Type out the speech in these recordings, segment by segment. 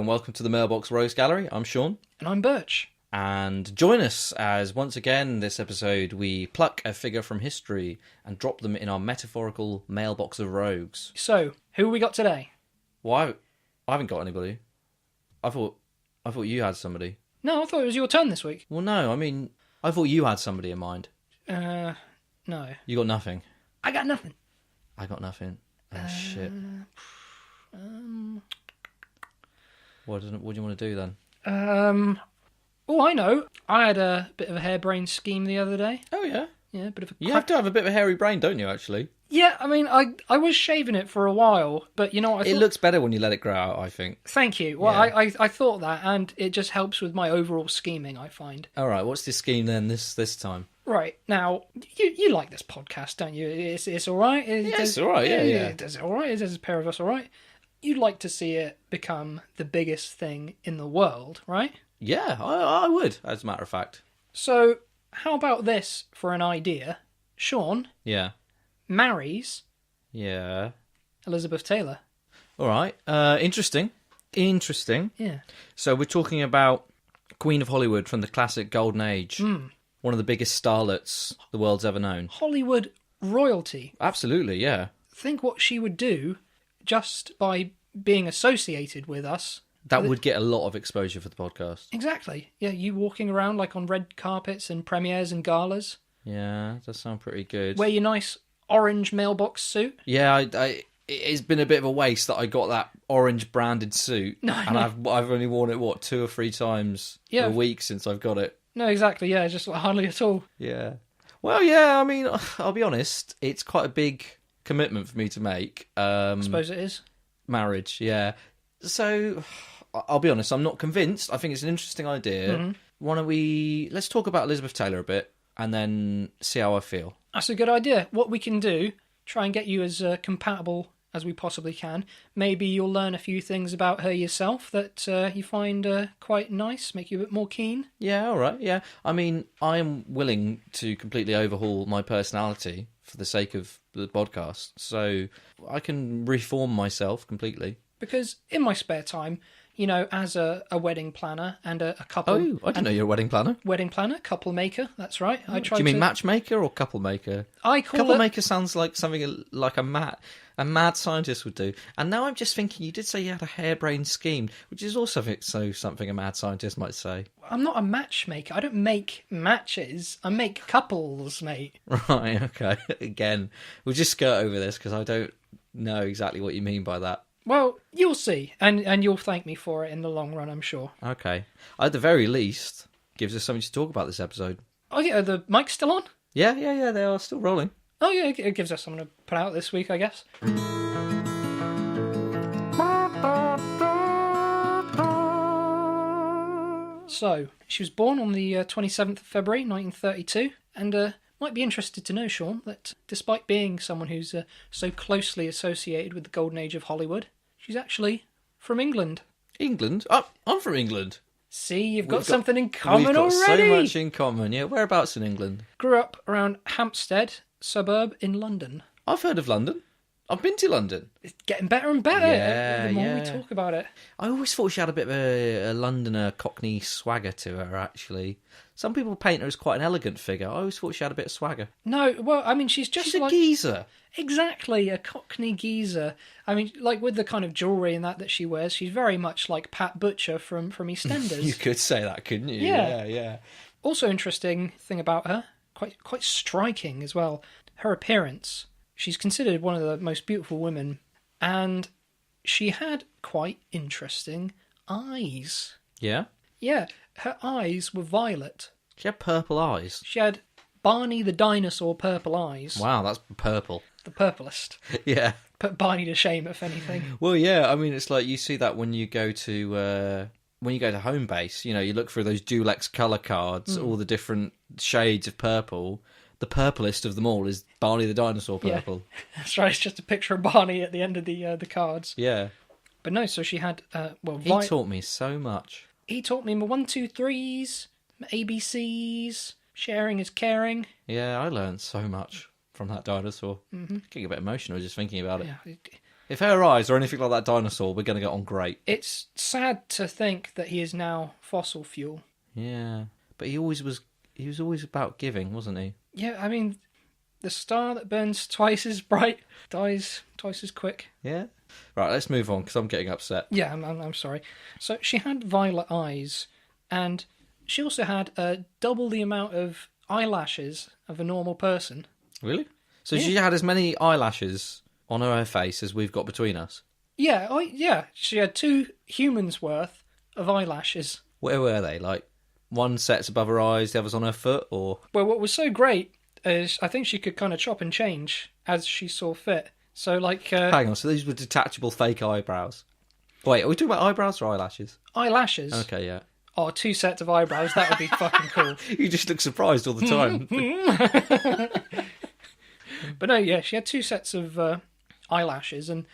and welcome to the Mailbox Rose Gallery. I'm Sean. And I'm Burch. And join us as, once again, this episode, we pluck a figure from history and drop them in our metaphorical mailbox of rogues. So, who we got today? Well, I haven't got anybody. I thought you had somebody. No, I thought it was your turn this week. Well, no, I mean, I thought you had somebody in mind. No. You got nothing. I got nothing. I got nothing. Oh, shit. What do you want to do then? Oh, I know. I had a bit of a harebrained scheme the other day. Oh, yeah? Yeah, a bit of a... You have to have a bit of a hairy brain, don't you, actually? Yeah, I mean, I was shaving it for a while, but you know what? It looks better when you let it grow out, I think. Thank you. Well, Yeah. I thought that, and it just helps with my overall scheming, I find. All right, what's this scheme then this time? Right, now, you like this podcast, don't you? It's all right? It's all right, yeah. It's all right? There's a pair of us all right? You'd like to see it become the biggest thing in the world, right? Yeah, I would, as a matter of fact. So, how about this for an idea? Sean Yeah. marries Yeah. Elizabeth Taylor. All right. Interesting. Yeah. So we're talking about Queen of Hollywood from the classic Golden Age. One of the biggest starlets the world's ever known. Hollywood royalty. Absolutely, yeah. Think what she would do just by being associated with us. That would get a lot of exposure for the podcast. Exactly. Yeah, you walking around like on red carpets and premieres and galas. Yeah, that sounds pretty good. Wear your nice orange mailbox suit. Yeah, it's been a bit of a waste that I got that orange branded suit. No, and I've only worn it, 2 or 3 times a week since I've got it. No, exactly, yeah, just hardly at all. Yeah. Well, yeah, I mean, I'll be honest, it's quite a big commitment for me to make. I suppose it is. Marriage, yeah. So, I'll be honest, I'm not convinced. I think it's an interesting idea. Mm-hmm. Let's talk about Elizabeth Taylor a bit, and then see how I feel. That's a good idea. What we can do, try and get you as compatible as we possibly can. Maybe you'll learn a few things about her yourself that you find quite nice, make you a bit more keen. Yeah, all right, yeah. I mean, I am willing to completely overhaul my personality for the sake of the podcast, so I can reform myself completely. Because in my spare time, you know, as a wedding planner and a couple... Oh, I didn't know you're a wedding planner. Wedding planner, couple maker, that's right. Do you mean matchmaker or couple maker? Couple maker sounds like something like a mad scientist would do. And now I'm just thinking, you did say you had a harebrained scheme, which is also something a mad scientist might say. I'm not a matchmaker. I don't make matches. I make couples, mate. Right, okay. Again, we'll just skirt over this because I don't know exactly what you mean by that. Well, you'll see, and you'll thank me for it in the long run, I'm sure. Okay. At the very least, gives us something to talk about this episode. Oh yeah, are the mic's still on? Yeah, they are still rolling. Oh yeah, it gives us something to put out this week, I guess. So, she was born on the 27th of February, 1932, and might be interested to know, Sean, that despite being someone who's so closely associated with the golden age of Hollywood, she's actually from England. England? Oh, I'm from England. See, you've got something in common already. We've got so much in common, yeah. Whereabouts in England? Grew up around Hampstead, suburb in London. I've heard of London. I've been to London. It's getting better and better the more we yeah. talk about it. I always thought she had a bit of a Londoner Cockney swagger to her, actually. Some people paint her as quite an elegant figure. I always thought she had a bit of swagger. No, well, I mean, she's She's a geezer. Exactly, a Cockney geezer. I mean, like with the kind of jewellery and that she wears, she's very much like Pat Butcher from EastEnders. You could say that, couldn't you? Yeah. Also interesting thing about her, quite striking as well, her appearance. She's considered one of the most beautiful women, and she had quite interesting eyes. Yeah? Yeah, her eyes were violet. She had purple eyes. She had Barney the dinosaur purple eyes. Wow, that's purple. The purplest. Yeah. Put Barney to shame, if anything. Well, yeah, I mean, it's like you see that when you go to home base, you know, you look through those Dulex colour cards, all the different shades of purple. The purplest of them all is Barney the dinosaur purple. Yeah. That's right, it's just a picture of Barney at the end of the cards. Yeah. But no, so she had, He taught me so much. He taught me my 1, 2, 3s, my ABCs, sharing is caring. Yeah, I learned so much from that dinosaur. Mm-hmm. Getting a bit emotional just thinking about it. Yeah. If her eyes are anything like that dinosaur, we're going to get on great. It's sad to think that he is now fossil fuel. Yeah, but he was always about giving, wasn't he? Yeah, I mean, the star that burns twice as bright dies twice as quick. Yeah. Right, let's move on because I'm getting upset. Yeah, I'm sorry. So she had violet eyes, and she also had double the amount of eyelashes of a normal person. Really? So she had as many eyelashes on her face as we've got between us? Yeah, yeah. She had 2 humans' worth of eyelashes. Where were they? Like, one set's above her eyes, the other's on her foot, or...? Well, what was so great is I think she could kind of chop and change as she saw fit. So, like... Hang on, so these were detachable fake eyebrows. Wait, are we talking about eyebrows or eyelashes? Eyelashes. Okay, yeah. Oh, 2 sets of eyebrows, that would be fucking cool. You just look surprised all the time. But no, yeah, she had 2 sets of eyelashes, and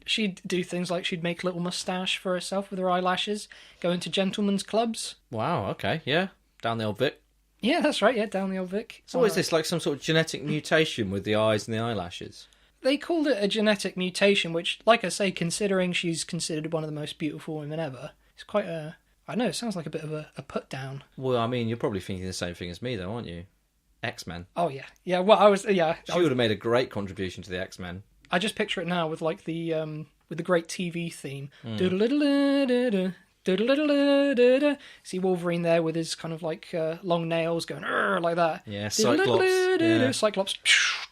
she'd do things like she'd make a little moustache for herself with her eyelashes, go into gentlemen's clubs. Wow, okay, yeah. Down the old Vic. Yeah, that's right, yeah, down the old Vic. So what is this, like some sort of genetic mutation with the eyes and the eyelashes? They called it a genetic mutation, which, like I say, considering she's considered one of the most beautiful women ever, it's quite a... I know, it sounds like a bit of a put down. Well, I mean, you're probably thinking the same thing as me, though, aren't you? X-Men. Oh, yeah. Yeah, well, I was... Yeah. She would have made a great contribution to the X-Men. I just picture it now with, like, the great TV theme. See Wolverine there with his kind of, like, long nails going like that. Yeah, Cyclops. Yeah. Cyclops.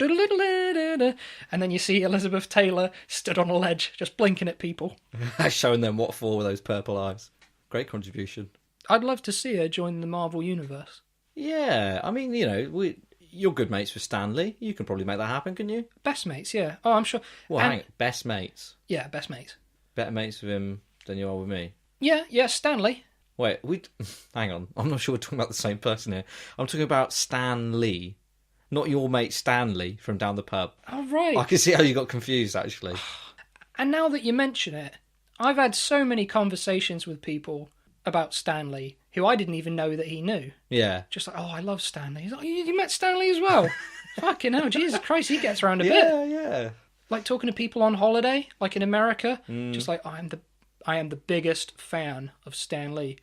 And then you see Elizabeth Taylor stood on a ledge, just blinking at people. Showing them what for with those purple eyes. Great contribution. I'd love to see her join the Marvel Universe. Yeah, I mean, you know, you're good mates with Stan Lee. You can probably make that happen, can you? Best mates, yeah. Oh, I'm sure. Well, hang on. Best mates. Yeah, best mates. Better mates with him than you are with me. Yeah, Stanley. Wait, hang on. I'm not sure we're talking about the same person here. I'm talking about Stan Lee, not your mate Stanley from down the pub. Oh, right. I can see how you got confused, actually. And now that you mention it, I've had so many conversations with people about Stanley who I didn't even know that he knew. Yeah. Just like, oh, I love Stanley. He's like, you met Stanley as well? Fucking hell, Jesus Christ, he gets around a bit. Yeah. Like talking to people on holiday, like in America, just like, I am the biggest fan of Stan Lee.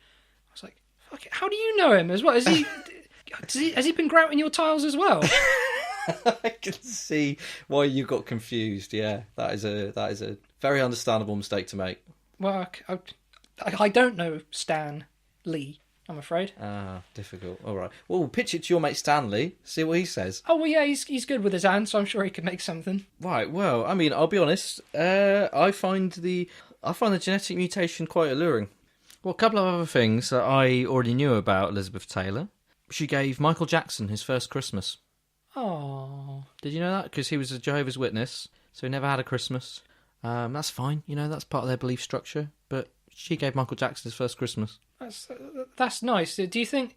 I was like, fuck it, how do you know him as well? Has he been grouting your tiles as well? I can see why you got confused. Yeah, that is a very understandable mistake to make. Well, I don't know Stan Lee, I'm afraid. Difficult. All right. Well, pitch it to your mate Stanley. See what he says. Oh well, yeah, he's good with his hands, so I'm sure he can make something. Right. Well, I mean, I'll be honest. I find the genetic mutation quite alluring. Well, a couple of other things that I already knew about Elizabeth Taylor. She gave Michael Jackson his first Christmas. Oh. Did you know that? Because he was a Jehovah's Witness, so he never had a Christmas. That's fine. You know, that's part of their belief structure. But she gave Michael Jackson his first Christmas. That's nice. Do you think...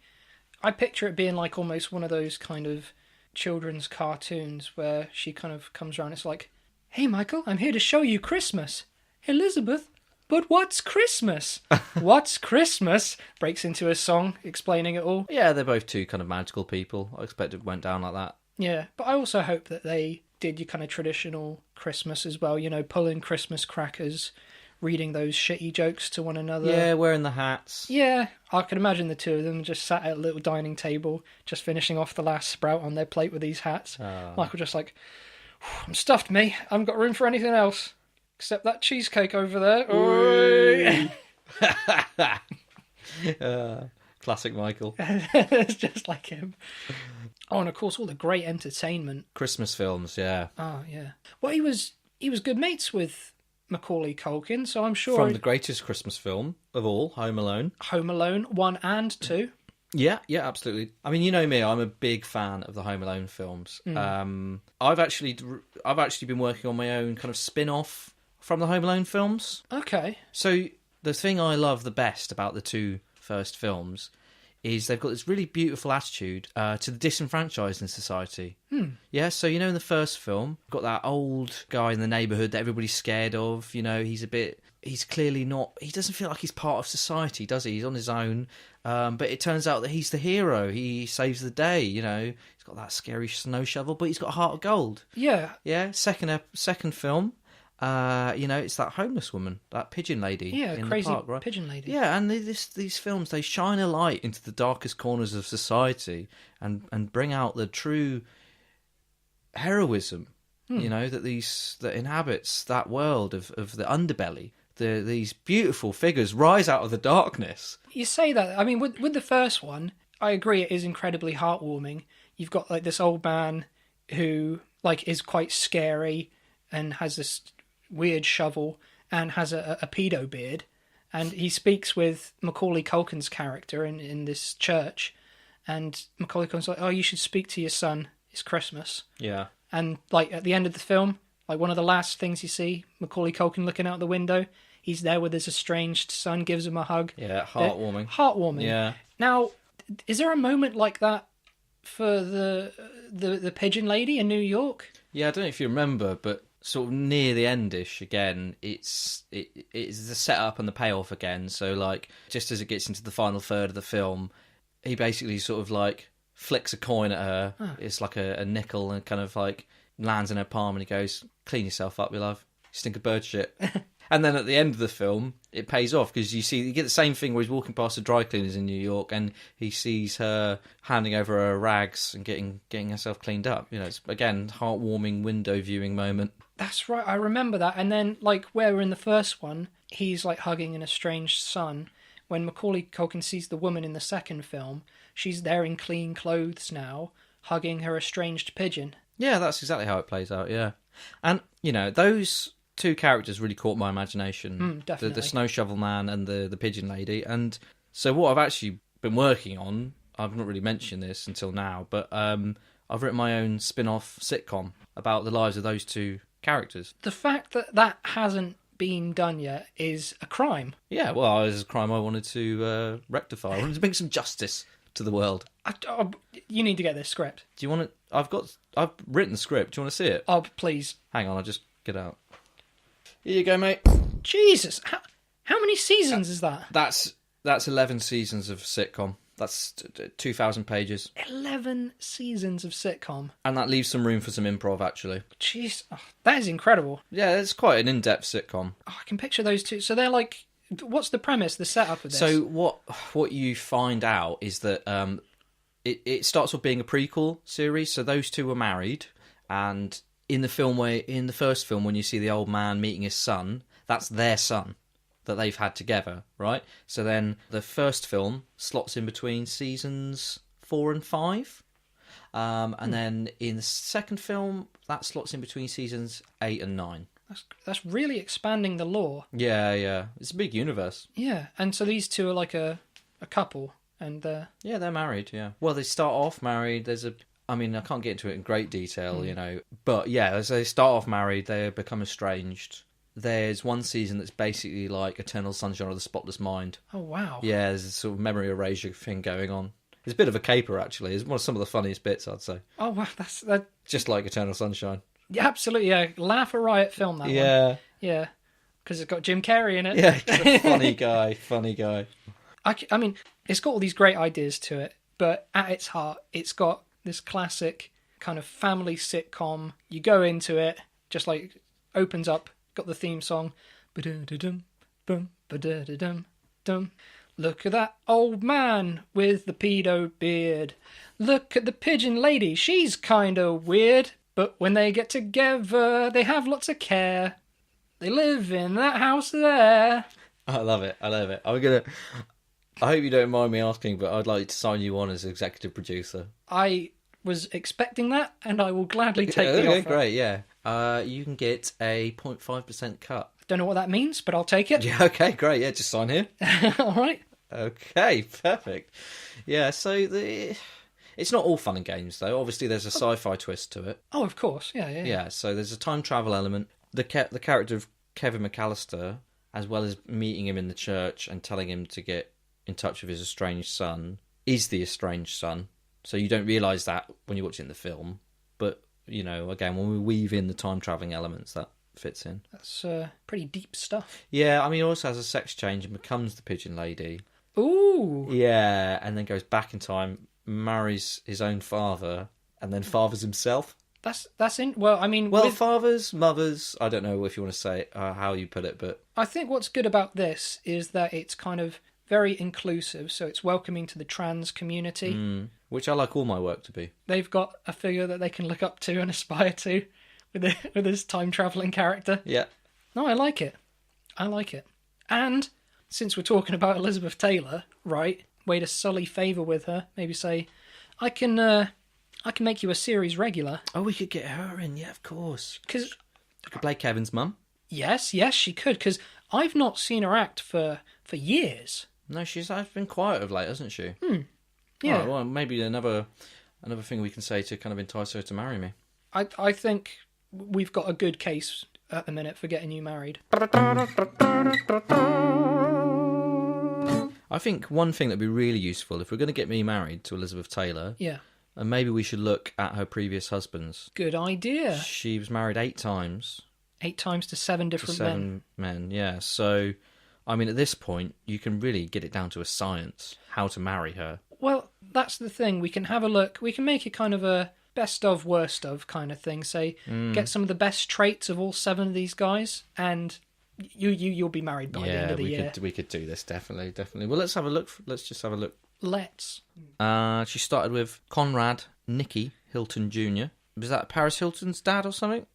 I picture it being like almost one of those kind of children's cartoons where she kind of comes around. It's like, hey, Michael, I'm here to show you Christmas. Elizabeth, but what's Christmas? What's Christmas? Breaks into a song explaining it all. Yeah, they're both two kind of magical people. I expect it went down like that. Yeah, but I also hope that they did your kind of traditional Christmas as well. You know, pulling Christmas crackers, reading those shitty jokes to one another. Yeah, wearing the hats. Yeah, I can imagine the two of them just sat at a little dining table, just finishing off the last sprout on their plate with these hats. Oh. Michael just like, I'm stuffed, me. I haven't got room for anything else. Except that cheesecake over there. Classic Michael. It's just like him. Oh, and of course, all the great entertainment. Christmas films, yeah. Oh, yeah. Well, he was good mates with Macaulay Culkin, so I'm sure... From the greatest Christmas film of all, Home Alone. Home Alone 1 and 2. Yeah, absolutely. I mean, you know me, I'm a big fan of the Home Alone films. I've actually been working on my own kind of spin-off from the Home Alone films. Okay. So the thing I love the best about the two first films is they've got this really beautiful attitude to the disenfranchised in society. Yeah, so you know in the first film, got that old guy in the neighbourhood that everybody's scared of. You know, he's clearly not, he doesn't feel like he's part of society, does he? He's on his own. But it turns out that he's the hero. He saves the day, you know. He's got that scary snow shovel, but he's got a heart of gold. Yeah. Yeah, second film. It's that homeless woman, that pigeon lady Yeah, in crazy the park, right? pigeon lady. Yeah, and these films, they shine a light into the darkest corners of society and bring out the true heroism, that inhabits that world of the underbelly. These beautiful figures rise out of the darkness. You say that. I mean, with the first one, I agree it is incredibly heartwarming. You've got like this old man who like is quite scary and has this weird shovel and has a pedo beard, and he speaks with Macaulay Culkin's character in this church, and Macaulay Culkin's like, "Oh, you should speak to your son. It's Christmas." Yeah. And like at the end of the film, like one of the last things you see, Macaulay Culkin looking out the window. He's there with his estranged son, gives him a hug. Yeah, heartwarming. Heartwarming. Yeah. Now, is there a moment like that for the pigeon lady in New York? Yeah, I don't know if you remember, but sort of near the endish again, it's the setup and the payoff again. So like, just as it gets into the final third of the film, he basically sort of like flicks a coin at her. Huh. It's like a nickel, and kind of like lands in her palm, and he goes, "Clean yourself up, my love. You stink of bird shit." And then at the end of the film, it pays off because you get the same thing where he's walking past the dry cleaners in New York and he sees her handing over her rags and getting herself cleaned up. It's again heartwarming window viewing moment. That's right, I remember that. And then like where we're in the first one, he's like hugging an estranged son. When Macaulay Culkin sees the woman in the second film, she's there in clean clothes now, hugging her estranged pigeon. Yeah, that's exactly how it plays out. Yeah, and those two characters really caught my imagination. Definitely. The snow shovel man and the pigeon lady. And so what I've actually been working on, I've not really mentioned this until now, but I've written my own spin-off sitcom about the lives of those two characters. The fact that hasn't been done yet is a crime. Yeah, well, it was a crime I wanted to rectify. I wanted to bring some justice to the world. You need to get this script. Do you want it? I've written the script. Do you want to see it? Oh, please. Hang on, I'll just get out. Here you go, mate. Jesus, how many seasons is that? That's 11 seasons of sitcom. That's 2,000 pages. 11 seasons of sitcom. And that leaves some room for some improv, actually. Jeez, that is incredible. Yeah, it's quite an in-depth sitcom. Oh, I can picture those two. So they're like, what's the premise, the setup of this? So what you find out is that it starts off being a prequel series. So those two were married, and in the first film, when you see the old man meeting his son, that's their son that they've had together, right? So then the first film slots in between seasons 4 and 5. And then in the second film, that slots in between seasons 8 and 9. That's really expanding the lore. Yeah. It's a big universe. Yeah, and so these two are like a couple, and yeah, they're married, yeah. Well, they start off married. I can't get into it in great detail, but yeah, as they start off married, they become estranged. There's one season that's basically like Eternal Sunshine of the Spotless Mind. Oh, wow. Yeah, there's a sort of memory erasure thing going on. It's a bit of a caper, actually. It's one of some of the funniest bits, I'd say. Oh, wow, that. Just like Eternal Sunshine. Yeah, absolutely, yeah. Laugh a riot film, that one. Yeah, because it's got Jim Carrey in it. Yeah, he's a funny guy. I mean, it's got all these great ideas to it, but at its heart, it's got this classic kind of family sitcom. You go into it, just like opens up, got the theme song. Ba-da-da-dum, bum, ba-da-da-dum, dum. Look at that old man with the pedo beard. Look at the pigeon lady, she's kinda weird. But when they get together, they have lots of care. They live in that house there. I love it. I hope you don't mind me asking, but I'd like to sign you on as executive producer. I was expecting that, and I will gladly take the offer. Great, yeah. You can get a 0.5% cut. Don't know what that means, but I'll take it. Yeah, okay, great. Yeah, just sign here. All right. Okay, perfect. Yeah, so it's not all fun and games, though. Obviously, there's a sci-fi twist to it. Oh, of course. Yeah. Yeah, so there's a time travel element. The character of Kevin McAllister, as well as meeting him in the church and telling him to get in touch with his estranged son, is the estranged son. So you don't realise that when you watch it in the film. But, again, when we weave in the time travelling elements, that fits in. That's pretty deep stuff. Yeah, he also has a sex change and becomes the pigeon lady. Ooh. Yeah, and then goes back in time, marries his own father, and then fathers himself. That's in. Well, I mean, Well, fathers, mothers. I don't know if you want to say how you put it, but I think what's good about this is that it's kind of very inclusive, so it's welcoming to the trans community. which I like all my work to be. They've got a figure that they can look up to and aspire to with this time traveling character. Yeah. No, I like it. I like it. And since we're talking about Elizabeth Taylor, right? Way to sully favour with her. Maybe say, I can make you a series regular. Oh, we could get her in. Yeah, of course. Because I could play Kevin's mum. yes, she could. Because I've not seen her act for years. No, she's been quiet of late, hasn't she? Yeah. Right, well, maybe another thing we can say to kind of entice her to marry me. I think we've got a good case at the minute for getting you married. I think one thing that'd be really useful if we're going to get me married to Elizabeth Taylor, Yeah. and maybe we should look at her previous husbands. Good idea. She was married 8 times 8 times to 7 to different men. 7 men. Yeah, so I mean, at this point, you can really get it down to a science how to marry her. Well, that's the thing. We can have a look. We can make it kind of a best of, worst of kind of thing. Say, get some of the best traits of all 7 of these guys, and you'll be married by the end of the year. We could do this, definitely. Well, let's have a look. Let's just have a look. Let's. She started with Conrad Nicky Hilton Jr. Was that Paris Hilton's dad or something?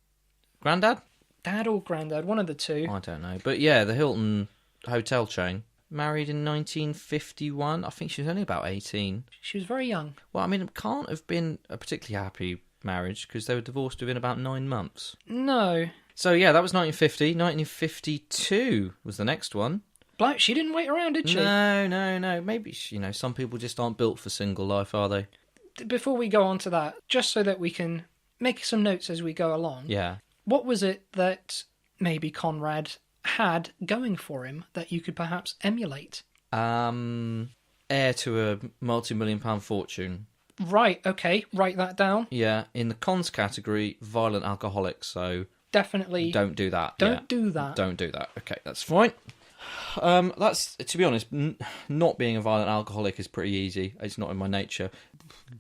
Granddad? Dad or granddad, one of the two. I don't know. But yeah, the Hilton hotel chain. Married in 1951. I think she was only about 18. She was very young. Well, I mean, it can't have been a particularly happy marriage because they were divorced within about 9 months. No. So yeah, that was 1950. 1952 was the next one. Black, she didn't wait around, did she? No. Maybe, some people just aren't built for single life, are they? Before we go on to that, just so that we can make some notes as we go along. Yeah. What was it that maybe Conrad had going for him that you could perhaps emulate? Heir to a multi-million-pound fortune. Right, okay, write that down. Yeah, in the cons category, violent alcoholic, so Definitely don't do that. Don't do that. Don't do that. Okay, that's fine. That's, to be honest, not being a violent alcoholic is pretty easy. It's not in my nature.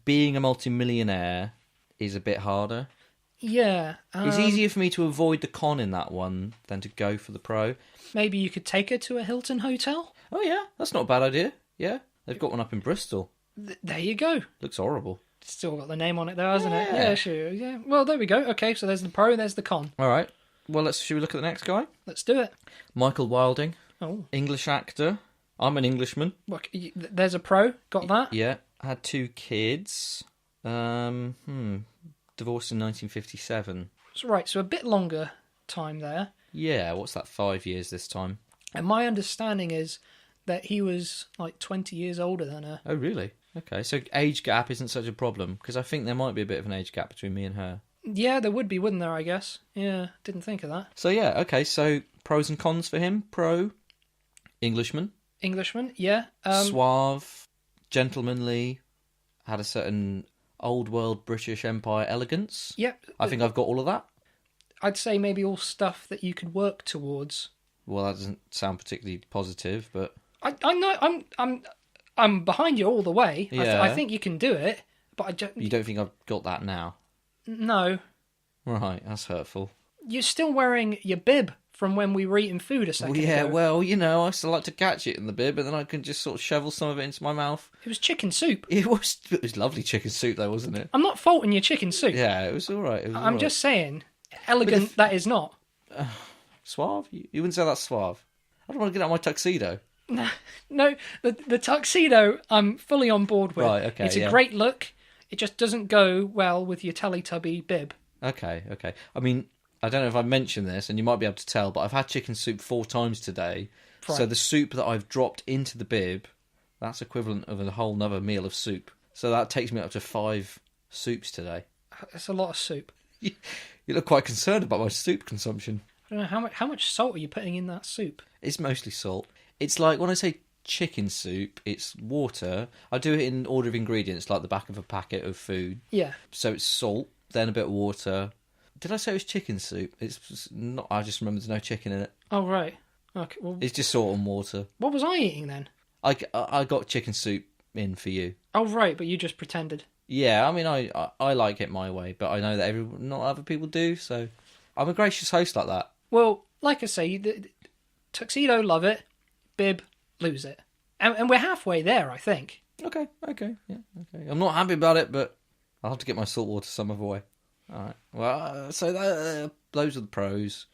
Being a multi-millionaire is a bit harder. Yeah. It's easier for me to avoid the con in that one than to go for the pro. Maybe you could take her to a Hilton hotel? Oh yeah, that's not a bad idea. Yeah, they've got one up in Bristol. There you go. Looks horrible. Still got the name on it though, hasn't it? Yeah. Yeah, sure. Yeah. Well, there we go. Okay, so there's the pro, there's the con. All right. Well, should we look at the next guy? Let's do it. Michael Wilding. Oh. English actor. I'm an Englishman. Look, there's a pro. Got that? Yeah. Had 2 kids. Divorced in 1957. So, right, so a bit longer time there. Yeah, what's that, 5 years this time? And my understanding is that he was like 20 years older than her. Oh, really? Okay, so age gap isn't such a problem, because I think there might be a bit of an age gap between me and her. Yeah, there would be, wouldn't there, I guess? Yeah, didn't think of that. So yeah, okay, so pros and cons for him. Pro, Englishman. Englishman, yeah. Suave, gentlemanly, had a certain old world British Empire elegance. Yep. I think I've got all of that. I'd say maybe all stuff that you could work towards. Well, that doesn't sound particularly positive, but I know I'm behind you all the way. Yeah. I think you can do it, but I just you don't think I've got that now? no. Right, that's hurtful. You're still wearing your bib from when we were eating food a second ago. Well, I still like to catch it in the bib, and then I can just sort of shovel some of it into my mouth. It was chicken soup. It was lovely chicken soup, though, wasn't it? I'm not faulting your chicken soup. Yeah, it was all right. I'm just saying, elegant that is not. Suave? You wouldn't say that's suave. I don't want to get out my tuxedo. No, the tuxedo I'm fully on board with. Right, okay, It's a yeah. great look. It just doesn't go well with your Teletubby bib. Okay. I mean, I don't know if I mentioned this, and you might be able to tell, but I've had chicken soup 4 times today. Right. So the soup that I've dropped into the bib, that's equivalent of a whole nother meal of soup. So that takes me up to 5 soups today. It's a lot of soup. You look quite concerned about my soup consumption. I don't know how much salt are you putting in that soup? It's mostly salt. It's like when I say chicken soup, it's water. I do it in order of ingredients, like the back of a packet of food. Yeah. So it's salt, then a bit of water. Did I say it was chicken soup? It's not. I just remember there's no chicken in it. Oh right. Okay. Well, It's just salt and water. what was I eating then? I got chicken soup in for you. Oh, right, but you just pretended. Yeah, I mean, I like it my way, but I know that not other people do, so I'm a gracious host like that. Well, like I say, Tuxedo love it, Bib lose it. And we're halfway there, I think. Okay. I'm not happy about it, but I'll have to get my saltwater some other way. All right. Well, so those are the pros.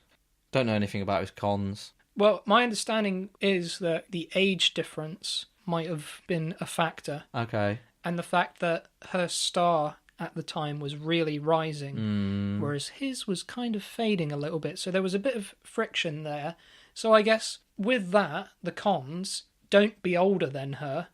Don't know anything about his cons. Well, my understanding is that the age difference might have been a factor. Okay. And the fact that her star at the time was really rising, whereas his was kind of fading a little bit. So there was a bit of friction there. So I guess with that, the cons, don't be older than her.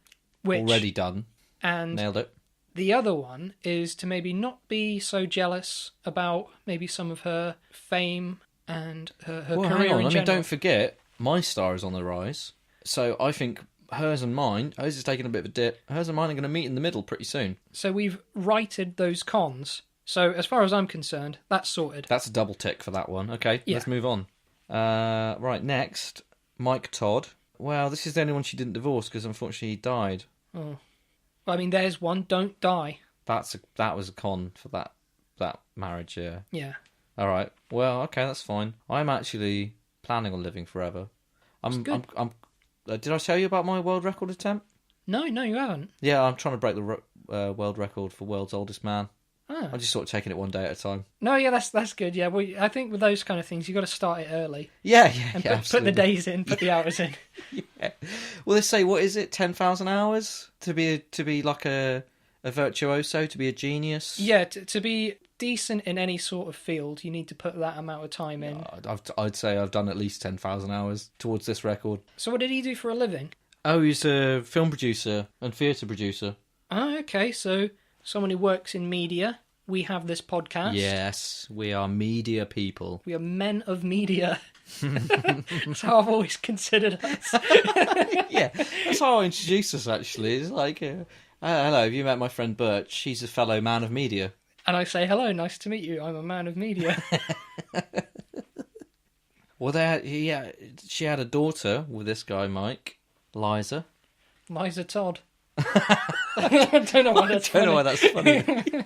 Which, already done. And nailed it. The other one is to maybe not be so jealous about maybe some of her fame and her career hang on. in general. I mean, don't forget, my star is on the rise. So I think hers and mine, hers is taking a bit of a dip. Hers and mine are going to meet in the middle pretty soon. So we've righted those cons. So as far as I'm concerned, that's sorted. That's a double tick for that one. Okay, Yeah. Let's move on. Right, next, Mike Todd. Well, this is the only one she didn't divorce because unfortunately he died. Oh. Well, I mean, there's one. Don't die. That was a con for that marriage, yeah. Yeah. All right. Well, okay, that's fine. I'm actually planning on living forever. Good. Did I tell you about my world record attempt? No, you haven't. Yeah, I'm trying to break the world record for world's oldest man. Ah. I'm just sort of taking it one day at a time. No, yeah, that's good. Yeah, I think with those kind of things, you got to start it early. Yeah, and yeah. put the days in, put the hours in. Yeah. Well, they say, what is it? 10,000 hours to be like a virtuoso, to be a genius. Yeah, to be decent in any sort of field, you need to put that amount of time in. I'd say I've done at least 10,000 hours towards this record. So what did he do for a living? Oh, he's a film producer and theatre producer. Oh, okay. So someone who works in media. We have this podcast. Yes, we are media people. We are men of media. That's how I've always considered us. Yeah, that's how I introduce us, actually. It's like, hello, have you met my friend Burch? He's a fellow man of media. And I say, hello, nice to meet you. I'm a man of media. Well, she had a daughter with this guy, Mike. Liza Todd. I don't know why that's funny. I don't know why that's funny.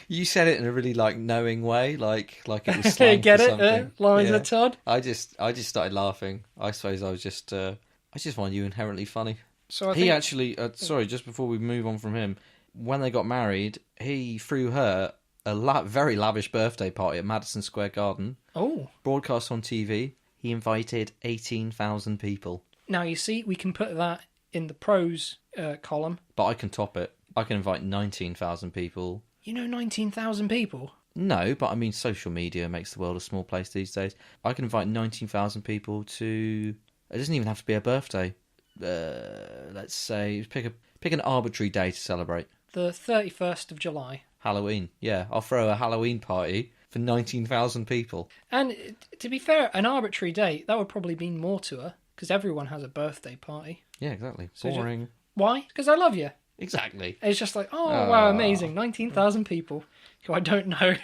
You said it in a really knowing way, like it was slang Get for it? something. Liza Todd. I just started laughing. I suppose I just find you inherently funny. So He actually, sorry, just before we move on from him, when they got married, he threw her a very lavish birthday party at Madison Square Garden. Oh. Broadcast on TV. He invited 18,000 people. Now, you see, we can put that in the pros column. But I can top it. I can invite 19,000 people. 19,000 people? No, but I mean, social media makes the world a small place these days. I can invite 19,000 people to... It doesn't even have to be a birthday. Let's say, pick an arbitrary day to celebrate. The 31st of July. Halloween. Yeah, I'll throw a Halloween party for 19,000 people. And to be fair, an arbitrary date, that would probably mean more to her, because everyone has a birthday party. Yeah, exactly. So boring. Why? Because I love you. Exactly. It's just like, oh, wow, amazing. 19,000 people who I don't know.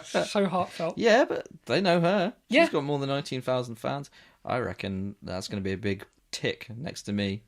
So heartfelt. Yeah, but they know her. Yeah. She's got more than 19,000 fans. I reckon that's going to be a big tick next to me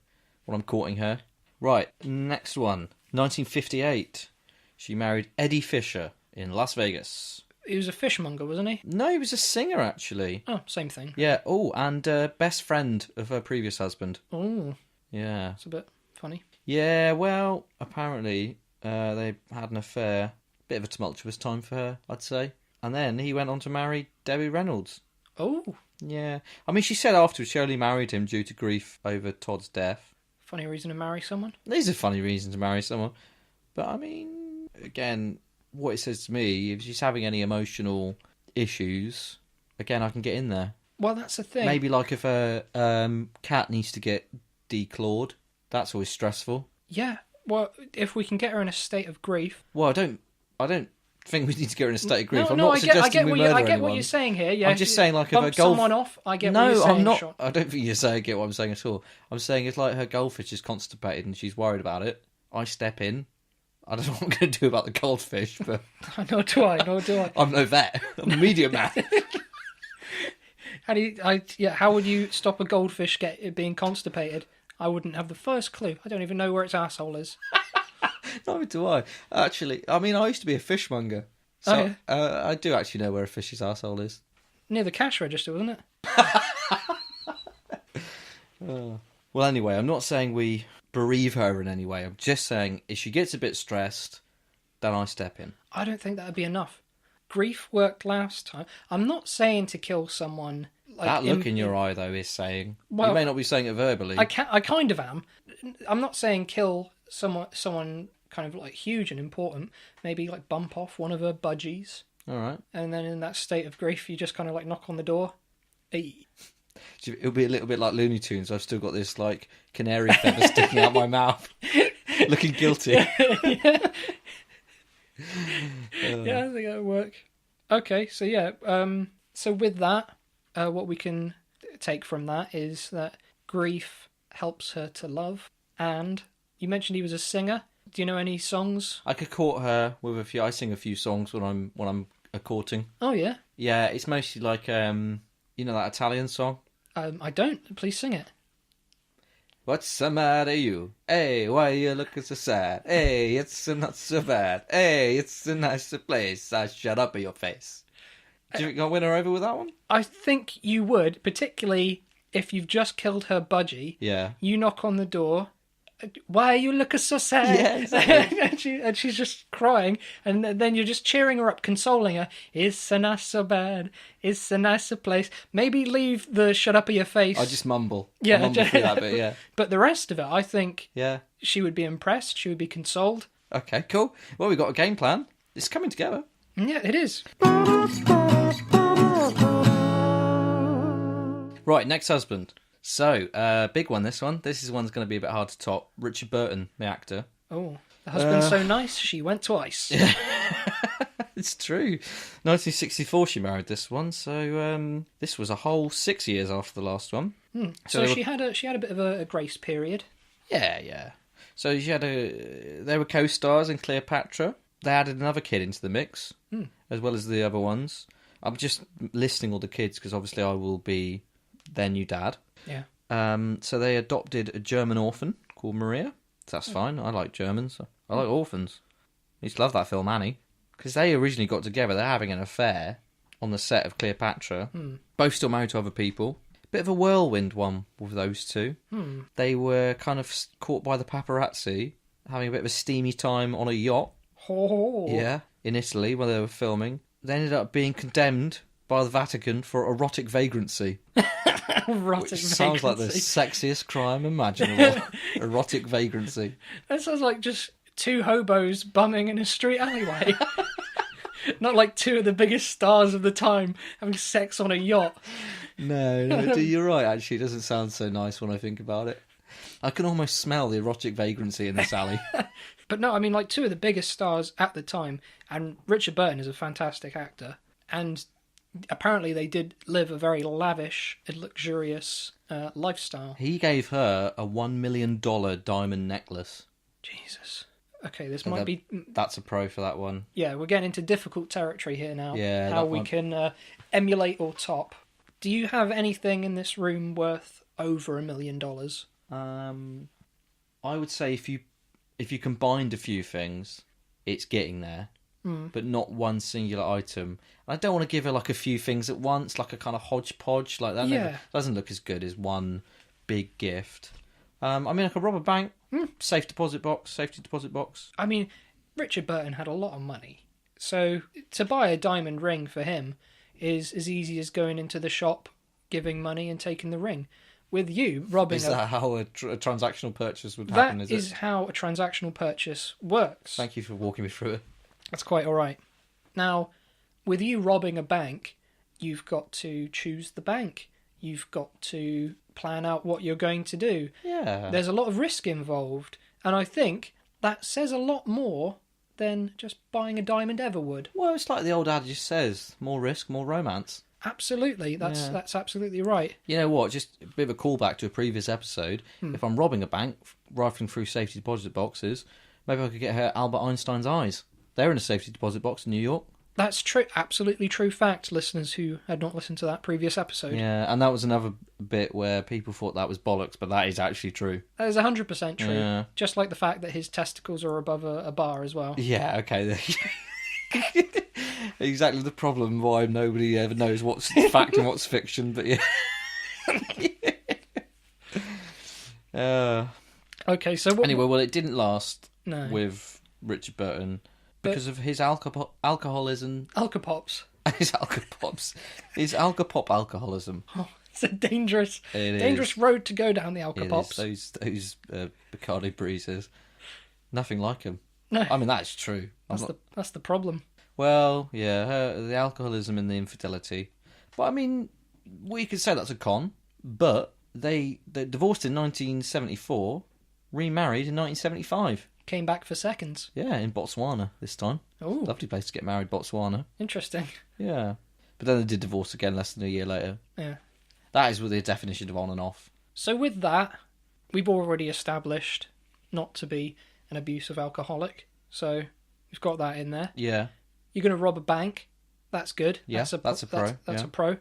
when I'm courting her. Right, next one. 1958. She married Eddie Fisher in Las Vegas. He was a fishmonger, wasn't he? No, he was a singer, actually. Oh, same thing. Yeah. Oh, and best friend of her previous husband. Oh. Yeah. It's a bit funny. Yeah, well, apparently they had an affair. Bit of a tumultuous time for her, I'd say. And then he went on to marry Debbie Reynolds. Oh. Yeah. I mean, she said afterwards she only married him due to grief over Todd's death. Funny reason to marry someone. These are funny reasons to marry someone. But, I mean, again, what it says to me, if she's having any emotional issues, again, I can get in there. Well, that's the thing. Maybe like if a cat needs to get declawed, that's always stressful. Yeah. Well, if we can get her in a state of grief. Well, I don't think we need to get her in a state of grief. No, I'm not suggesting we murder anyone. I get what you're saying here. Yeah. I'm just saying, like, if bump a golf... someone off, I get what you're saying. No, I'm not. Sean. I don't think I get what I'm saying at all. I'm saying it's like her goldfish is constipated and she's worried about it. I step in. I don't know what I'm going to do about the goldfish, but... Nor do I. I'm no vet. I'm a media man. How would you stop a goldfish being constipated? I wouldn't have the first clue. I don't even know where its asshole is. Neither do I. Actually, I mean, I used to be a fishmonger. So I do actually know where a fish's arsehole is. Near the cash register, wasn't it? Well, anyway, I'm not saying we bereave her in any way. I'm just saying if she gets a bit stressed, then I step in. I don't think that would be enough. Grief worked last time. I'm not saying to kill someone. Like, that look in your eye, though, is saying... Well, you may not be saying it verbally. I kind of am. I'm not saying kill someone kind of like huge and important. Maybe like bump off one of her budgies. All right. And then in that state of grief, you just kind of like knock on the door. Hey. It'll be a little bit like Looney Tunes. I've still got this like canary feather sticking out my mouth, looking guilty. Yeah, I think that'll work. Okay, so yeah. So with that, what we can take from that is that grief helps her to love. And you mentioned he was a singer. Do you know any songs? I could court her with a few. I sing a few songs when I'm courting. Oh yeah. Yeah, it's mostly like you know that Italian song. I don't. Please sing it. What's the matter, you? Hey, why you looking so sad? Hey, it's not so bad. Hey, it's a nicer place. I shut up in your face. Do you think I'll win her over with that one? I think you would, particularly if you've just killed her budgie. Yeah. You knock on the door. Why are you looking so sad? Yeah, exactly. and she's just crying, and then you're just cheering her up, consoling her. It's a not so bad. It's a nicer place. Maybe leave the shut up of your face. I just mumble. Yeah, I mumble through that bit, yeah. But the rest of it, I think Yeah. she would be impressed. She would be consoled. Okay, cool. Well, we've got a game plan. It's coming together. Yeah, it is. Right, next husband. So, big one, this one. This one's going to be a bit hard to top. Richard Burton, the actor. Oh, the husband's so nice, she went twice. It's true. 1964 she married this one, so this was a whole 6 years after the last one. So she had a bit of a grace period. Yeah. So they were co-stars in Cleopatra. They added another kid into the mix, as well as the other ones. I'm just listing all the kids because obviously I will be their new dad. Yeah. So they adopted a German orphan called Maria. That's fine. I like Germans. I like orphans. I used to love that film, Annie. Because they originally got together. They're having an affair on the set of Cleopatra. Both still married to other people. Bit of a whirlwind one with those two. They were kind of caught by the paparazzi, having a bit of a steamy time on a yacht. Oh. Yeah, in Italy when they were filming. They ended up being condemned by the Vatican for erotic vagrancy. Erotic Which sounds like the sexiest crime imaginable. Erotic vagrancy. That sounds like just two hobos bumming in a street alleyway. Not like two of the biggest stars of the time having sex on a yacht. No, you're right, actually. It doesn't sound so nice when I think about it. I can almost smell the erotic vagrancy in this alley. But no, I mean, like two of the biggest stars at the time, and Richard Burton is a fantastic actor, and apparently they did live a very lavish and luxurious lifestyle. He gave her a $1 million diamond necklace. Jesus. Okay, this might be... That's a pro for that one. Yeah, we're getting into difficult territory here now. Yeah, how we can emulate or top. Do you have anything in this room worth over $1 million? I would say if you combined a few things, it's getting there. But not one singular item. I don't want to give her like a few things at once, like a kind of hodgepodge like that. Yeah. Doesn't look as good as one big gift. I mean, I could rob a bank. Safety deposit box. I mean, Richard Burton had a lot of money. So to buy a diamond ring for him is as easy as going into the shop, giving money and taking the ring. With you robbing Is that how a transactional purchase would happen? That is how a transactional purchase works. Thank you for walking me through it. That's quite all right. Now, with you robbing a bank, you've got to choose the bank. You've got to plan out what you're going to do. Yeah. There's a lot of risk involved. And I think that says a lot more than just buying a diamond ever would. Well, it's like the old adage says, more risk, more romance. Absolutely. That's absolutely right. You know what? Just a bit of a callback to a previous episode. If I'm robbing a bank, rifling through safety deposit boxes, maybe I could get her Albert Einstein's eyes. They're in a safety deposit box in New York. That's true. Absolutely true fact, listeners who had not listened to that previous episode. Yeah, and that was another bit where people thought that was bollocks, but that is actually true. That is 100% true. Yeah. Just like the fact that his testicles are above a bar as well. Yeah, okay. Exactly the problem why nobody ever knows what's fact and what's fiction, but yeah. Okay, so Anyway, well, it didn't last No. with Richard Burton because of his alcoholism. Alcopops. His alcopops. His alcopop alcoholism. Oh, it's a dangerous It is. road to go down the It Alcopops. is. Those Bacardi breezes. Nothing like him. No, I mean, that's true. that's the problem. Well, yeah, the alcoholism and the infidelity. But I mean, we could say that's a con. But they divorced in 1974, remarried in 1975. Came back for seconds. Yeah, in Botswana this time. Oh, Lovely place to get married, Botswana. interesting. Yeah. But then they did divorce again less than a year later. Yeah. That is with the definition of on and off. So with that, we've already established not to be an abusive alcoholic. So we've got that in there. Yeah. You're going to rob a bank. That's good. Yeah, that's a pro, That's yeah. a pro.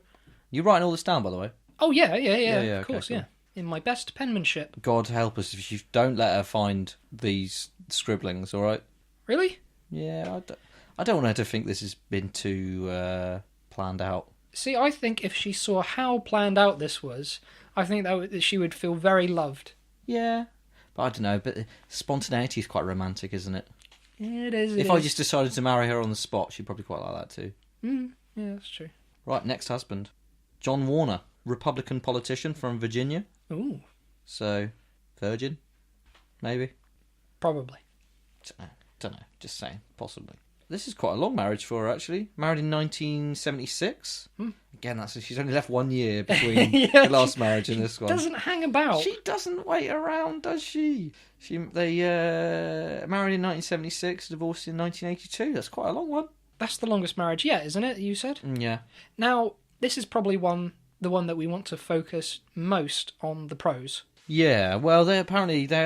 You're writing all this down, by the way. Oh, yeah. Yeah, Of okay, course, cool. yeah. In my best penmanship. God help us if you don't let her find these scribblings, all right? Really? Yeah, I don't want her to think this has been too planned out. See, I think if she saw how planned out this was, I think that she would feel very loved. Yeah. But I don't know, but spontaneity is quite romantic, isn't it? It is. If I just decided to marry her on the spot, she'd probably quite like that too. Yeah, that's true. Right, next husband. John Warner, Republican politician from Virginia. Ooh, So, virgin? Maybe? probably. Don't know. Just saying. Possibly. This is quite a long marriage for her, actually. Married in 1976. Again, she's only left 1 year between Yeah, the last marriage and this one. Doesn't hang about. She doesn't wait around, does she? They married in 1976, divorced in 1982. That's quite a long one. That's the longest marriage yet, isn't it? You said. Yeah. Now, this is probably the one that we want to focus most on the pros. Yeah, well, they had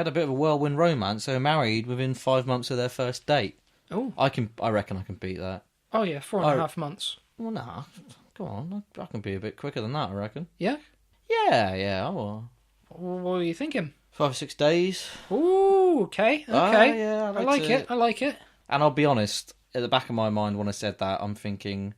a bit of a whirlwind romance. They were married within 5 months of their first date. Oh. I reckon I can beat that. Oh yeah, 4.5 months. Well, nah, go on. I can be a bit quicker than that, I reckon. Yeah. Yeah, I will. What were you thinking? 5 or 6 days. Ooh, okay. Yeah, I like it. And I'll be honest, at the back of my mind when I said that, I'm thinking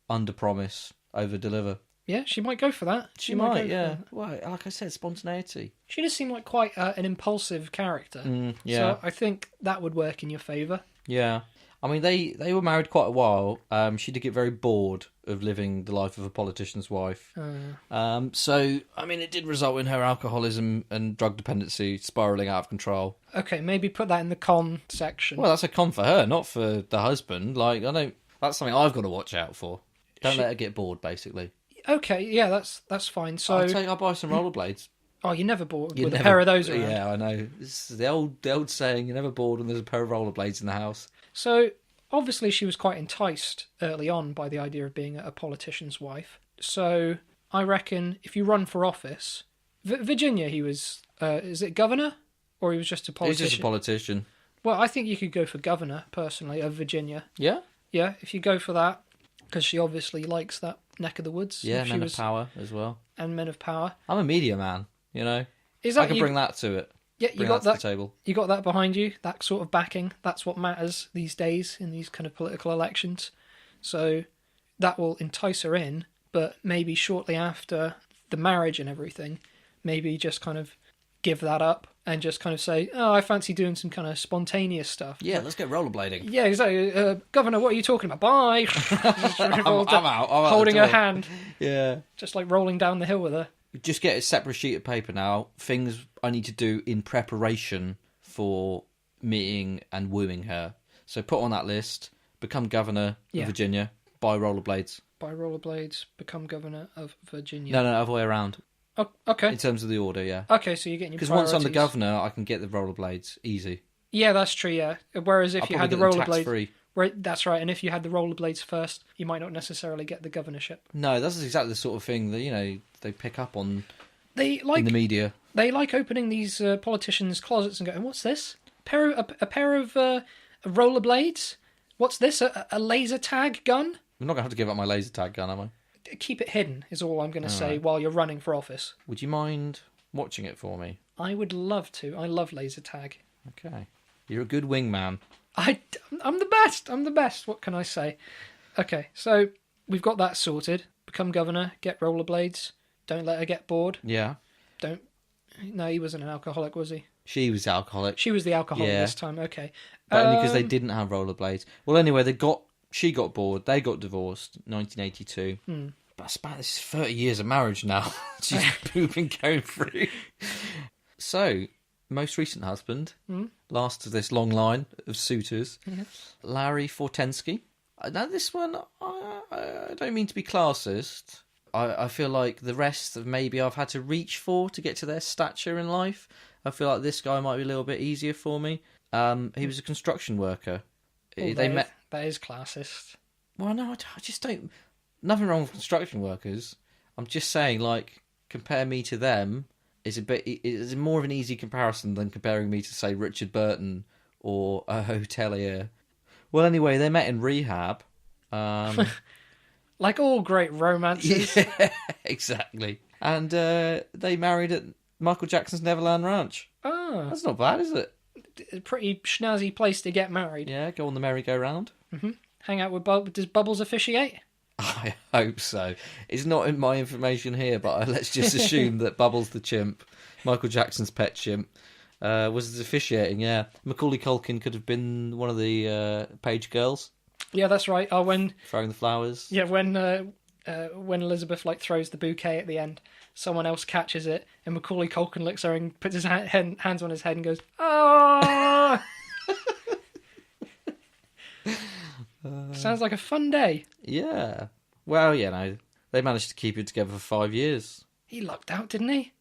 under promise, over deliver. Yeah, she might go for that. She might, go for yeah. that. Well, like I said, spontaneity. She does seem like quite an impulsive character. Yeah. So I think that would work in your favour. Yeah. I mean, they were married quite a while. She did get very bored of living the life of a politician's wife. So, I mean, it did result in her alcoholism and drug dependency spiralling out of control. Okay, maybe put that in the con section. Well, that's a con for her, not for the husband. Like, that's something I've got to watch out for. Don't let her get bored, basically. Okay, yeah, that's fine. So, I'll buy some rollerblades. oh, you're never bored with a pair of those around. Yeah, I know. This is the old saying, you're never bored when there's a pair of rollerblades in the house. So, obviously, she was quite enticed early on by the idea of being a politician's wife. So, I reckon if you run for office, Virginia, he was, is it governor? Or he was just a politician? He's just a politician. Well, I think you could go for governor, personally, of Virginia. Yeah? Yeah, if you go for that, because she obviously likes that neck of the woods. Yeah, men of power as well. And men of power. I'm a media man, you know. Is that I can bring that to it. Yeah, you Bring got that that. to the table. You got that behind you. That sort of backing. That's what matters these days in these kind of political elections. So that will entice her in. But maybe shortly after the marriage and everything, maybe just kind of give that up and just kind of say, "Oh, I fancy doing some kind of spontaneous stuff." Yeah, let's get rollerblading. Yeah, exactly. Governor, what are you talking about? Bye. I'm out. Holding the her door. hand, Yeah. just like rolling down the hill with her. Just get a separate sheet of paper now. Things I need to do in preparation for meeting and wooing her. So put on that list. Become governor Yeah. of Virginia. Buy rollerblades. Buy rollerblades, become governor of Virginia. No, other way around. Oh, okay. In terms of the order, yeah. Okay, so you're getting your Because once I'm the priorities. governor, I can get the rollerblades easy. Yeah, that's true, yeah. Whereas if I'll you had the probably get them rollerblades... tax-free. Right, that's right, and if you had the rollerblades first, you might not necessarily get the governorship. No, that's exactly the sort of thing that, they pick up on They in like the media. they like opening these politicians' closets and going, "What's this? A pair of rollerblades? What's this? A laser tag gun? I'm not going to have to give up my laser tag gun, am I? Keep it hidden is all I'm going to say right. while you're running for office. Would you mind watching it for me? I would love to. I love laser tag. Okay. You're a good wingman. I'm the best. I'm the best. What can I say? Okay, so we've got that sorted. Become governor, get rollerblades. Don't let her get bored. Yeah. No, he wasn't an alcoholic, was he? She was alcoholic. She was the alcoholic this time. Okay. But only because they didn't have rollerblades. Well, anyway, she got bored. They got divorced 1982. But it's about this is 30 years of marriage now. She's been going through. So, most recent husband, last of this long line of suitors, Larry Fortensky. Now, this one, I don't mean to be classist. I feel like the rest of maybe I've had to reach for to get to their stature in life. I feel like this guy might be a little bit easier for me. He was a construction worker. That is classist. Well, no, I just don't... Nothing wrong with construction workers. I'm just saying, like, compare me to them is more of an easy comparison than comparing me to, say, Richard Burton or a hotelier. Well, anyway, they met in rehab. Like all great romances. Yeah, exactly. And they married at Michael Jackson's Neverland Ranch. Oh. That's not bad, is it? A pretty snazzy place to get married. Yeah, go on the merry-go-round. Mm-hmm. Hang out with Bubbles. Does Bubbles officiate? I hope so. It's not in my information here, but let's just assume that Bubbles the chimp, Michael Jackson's pet chimp, was officiating, yeah. Macaulay Culkin could have been one of the page girls. Yeah, that's right. Oh, when throwing the flowers. Yeah, when Elizabeth throws the bouquet at the end, someone else catches it, and Macaulay Culkin looks at her and puts his hands on his head and goes, "Oh!" Sounds like a fun day. Yeah. Well, they managed to keep it together for 5 years. He lucked out, didn't he?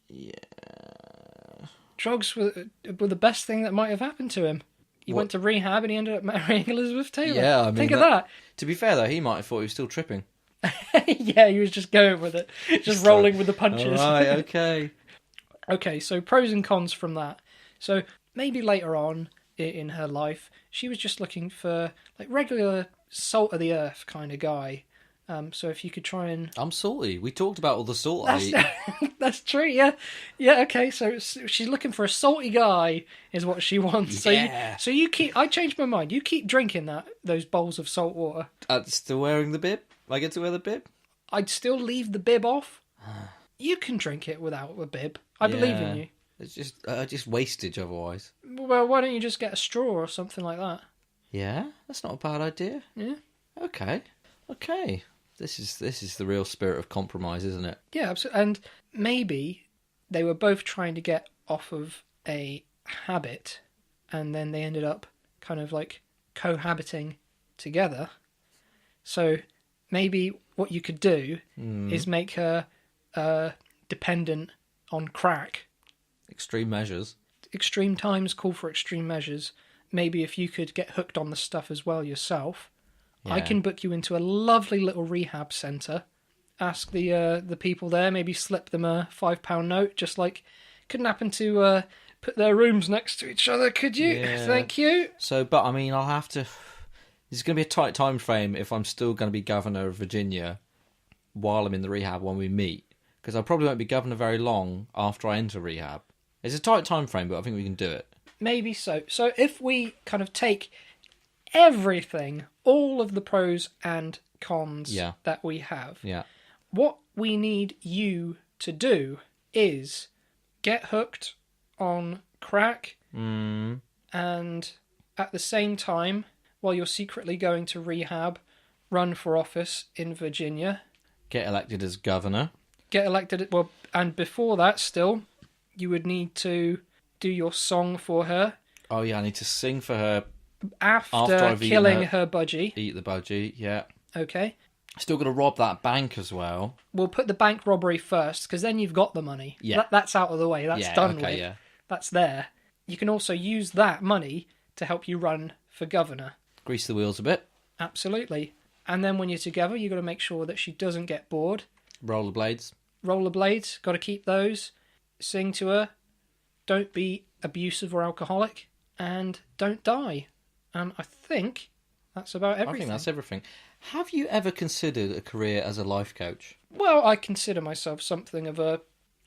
Yeah. Drugs were the best thing that might have happened to him. He went to rehab and he ended up marrying Elizabeth Taylor. Yeah, I mean... Think of that. To be fair, though, he might have thought he was still tripping. Yeah, he was just going with it. Just rolling with the punches. All right, okay. Okay, so pros and cons from that. So maybe later on in her life, she was just looking for regular salt of the earth kind of guy. So if you could try and... I'm salty. We talked about all the salt I eat. That's true, yeah. Yeah, okay, so she's looking for a salty guy is what she wants. Yeah. So you keep... I changed my mind. You keep drinking those bowls of salt water. Still wearing the bib? I get to wear the bib? I'd still leave the bib off. You can drink it without a bib. I believe in you. It's just wastage otherwise. Well, why don't you just get a straw or something like that? Yeah, that's not a bad idea. Yeah. Okay. This is the real spirit of compromise, isn't it? Yeah, absolutely. And maybe they were both trying to get off of a habit, and then they ended up kind of cohabiting together. So maybe what you could do is make her dependent on crack. Extreme measures. Extreme times call for extreme measures. Maybe if you could get hooked on the stuff as well yourself, I can book you into a lovely little rehab centre. Ask the people there, maybe slip them a £5 note, just couldn't happen to put their rooms next to each other, could you? Yeah. Thank you. So, but I mean, I'll have to... There's going to be a tight time frame if I'm still going to be governor of Virginia while I'm in the rehab when we meet. Because I probably won't be governor very long after I enter rehab. It's a tight time frame, but I think we can do it. Maybe so. So if we kind of take everything, all of the pros and cons that we have, what we need you to do is get hooked on crack and at the same time, while you're secretly going to rehab, run for office in Virginia. Get elected as governor. And before that still, you would need to do your song for her. Oh yeah, I need to sing for her after killing her budgie. Eat the budgie, yeah. Okay. Still got to rob that bank as well. We'll put the bank robbery first, because then you've got the money. Yeah. That's out of the way. That's done with. Yeah. That's there. You can also use that money to help you run for governor. Grease the wheels a bit. Absolutely. And then when you're together, you've got to make sure that she doesn't get bored. Rollerblades, got to keep those. Sing to her. Don't be abusive or alcoholic. And don't die. I think that's about everything. I think that's everything. Have you ever considered a career as a life coach? Well, I consider myself something of a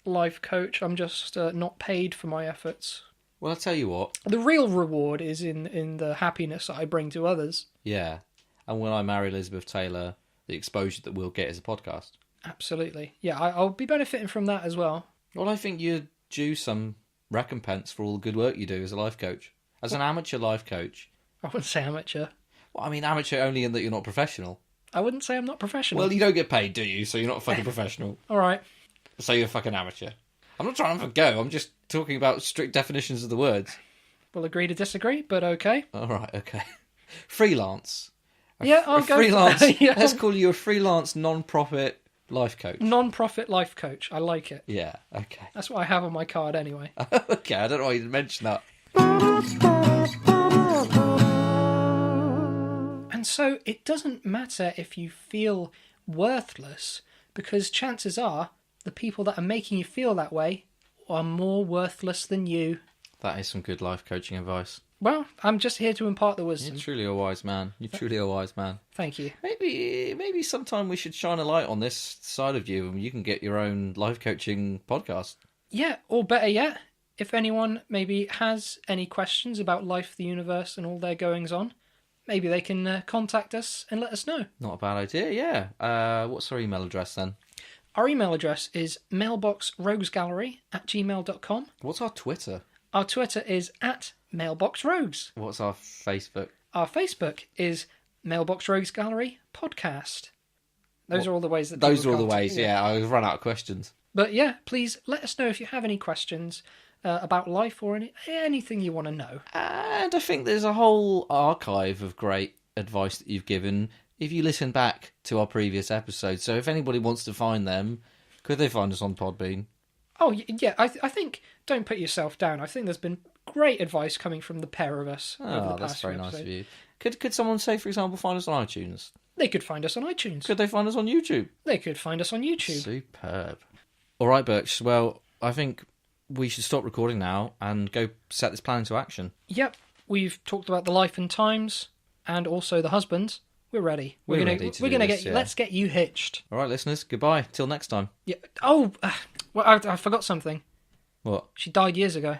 life coach. I'm just not paid for my efforts. Well, I'll tell you what. The real reward is in the happiness that I bring to others. Yeah. And when I marry Elizabeth Taylor, the exposure that we'll get is a podcast. Absolutely. Yeah, I'll be benefiting from that as well. Well, I think you're due some recompense for all the good work you do as a life coach. As an amateur life coach. I wouldn't say amateur. Well, I mean amateur only in that you're not professional. I wouldn't say I'm not professional. Well, you don't get paid, do you? So you're not a fucking professional. All right. So you're a fucking amateur. I'm not trying to have a go. I'm just talking about strict definitions of the words. We'll agree to disagree, but okay. All right, okay. Freelance. I'll go freelance. for that. Yeah. Let's call you a freelance non-profit life coach. Non-profit life coach. I like it. Yeah, okay. That's what I have on my card anyway. Okay, I don't know why you didn't mention that. And so it doesn't matter if you feel worthless, because chances are the people that are making you feel that way are more worthless than you. That is some good life coaching advice. Well, I'm just here to impart the wisdom. You're truly a wise man. You're truly a wise man. Thank you. Maybe sometime we should shine a light on this side of you and you can get your own life coaching podcast. Yeah, or better yet, if anyone maybe has any questions about life, the universe, and all their goings on, maybe they can contact us and let us know. Not a bad idea, yeah. What's our email address then? Our email address is mailboxroguesgallery@gmail.com. What's our Twitter? Our Twitter is @mailboxrogues. What's our Facebook? Our Facebook is Mailbox Rogues Gallery Podcast. Those are all the ways that Those people are all the contact ways, me. yeah. I've run out of questions. But yeah, please let us know if you have any questions about life or anything you want to know. And I think there's a whole archive of great advice that you've given if you listen back to our previous episodes. So if anybody wants to find them, could they find us on Podbean? Oh, yeah, I think don't put yourself down. I think there's been great advice coming from the pair of us over the Oh, past that's very few nice of episodes. you. Could someone say, for example, find us on iTunes? They could find us on iTunes. Could they find us on YouTube? They could find us on YouTube. Superb. All right, Birch. Well, I think we should stop recording now and go set this plan into action. Yep, we've talked about the life and times and also the husbands. We're ready. We're gonna, ready to We're do gonna this, get. yeah. Let's get you hitched. All right, listeners. Goodbye. Till next time. Yeah. Oh, well, I forgot something. What? She died years ago.